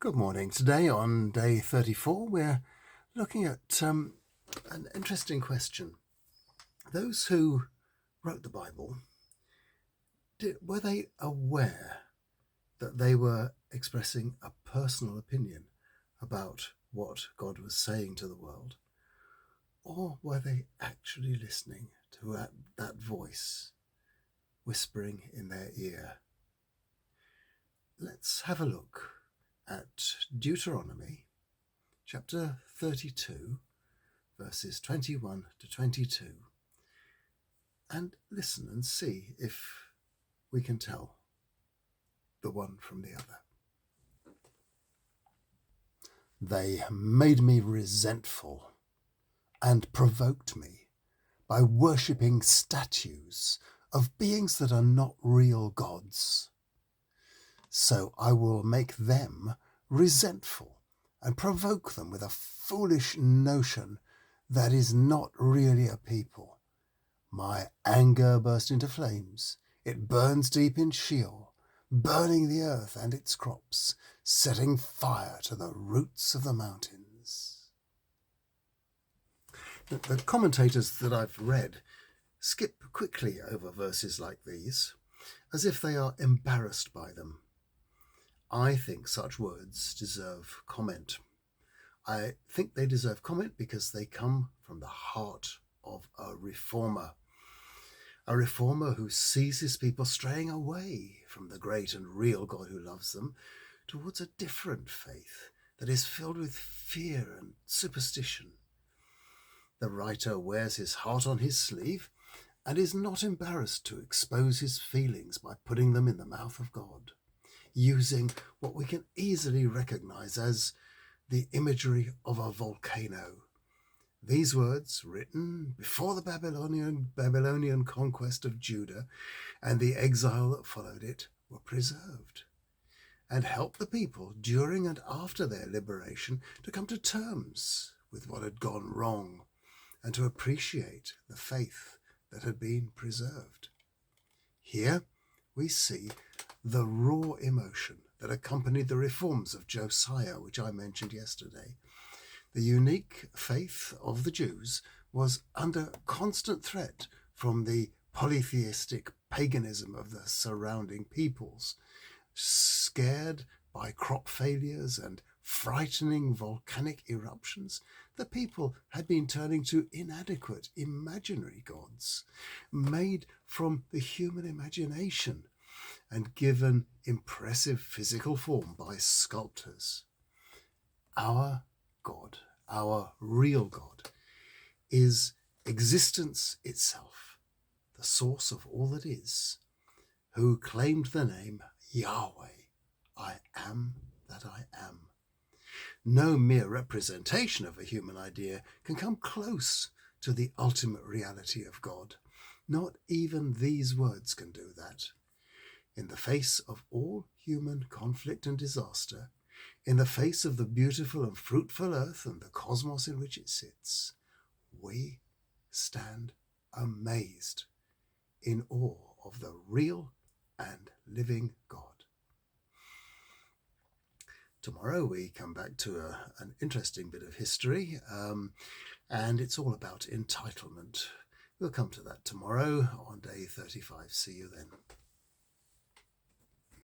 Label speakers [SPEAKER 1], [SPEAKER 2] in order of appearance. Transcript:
[SPEAKER 1] Good morning. Today on day 34, we're looking at an interesting question. Those who wrote the Bible, were they aware that they were expressing a personal opinion about what God was saying to the world? Or were they actually listening to that voice whispering in their ear? Let's have a look at Deuteronomy chapter 32, verses 21 to 22, and listen and see if we can tell the one from the other. They made me resentful and provoked me by worshipping statues of beings that are not real gods. So I will make them resentful and provoke them with a foolish notion that is not really a people. My anger burst into flames. It burns deep in Sheol, burning the earth and its crops, setting fire to the roots of the mountains. The commentators that I've read skip quickly over verses like these, as if they are embarrassed by them. I think such words deserve comment. I think they deserve comment because they come from the heart of a reformer who sees his people straying away from the great and real God who loves them towards a different faith that is filled with fear and superstition. The writer wears his heart on his sleeve and is not embarrassed to expose his feelings by putting them in the mouth of God, using what we can easily recognize as the imagery of a volcano. These words, written before the Babylonian conquest of Judah and the exile that followed it, were preserved and helped the people during and after their liberation to come to terms with what had gone wrong and to appreciate the faith that had been preserved. Here we see the raw emotion that accompanied the reforms of Josiah, which I mentioned yesterday. The unique faith of the Jews was under constant threat from the polytheistic paganism of the surrounding peoples. Scared by crop failures and frightening volcanic eruptions, the people had been turning to inadequate imaginary gods made from the human imagination and given impressive physical form by sculptors. Our God, our real God, is existence itself, the source of all that is, who claimed the name Yahweh, I am that I am. No mere representation of a human idea can come close to the ultimate reality of God. Not even these words can do that. In the face of all human conflict and disaster, in the face of the beautiful and fruitful earth and the cosmos in which it sits, we stand amazed in awe of the real and living God. Tomorrow we come back to an interesting bit of history, and it's all about entitlement. We'll come to that tomorrow on day 35. See you then.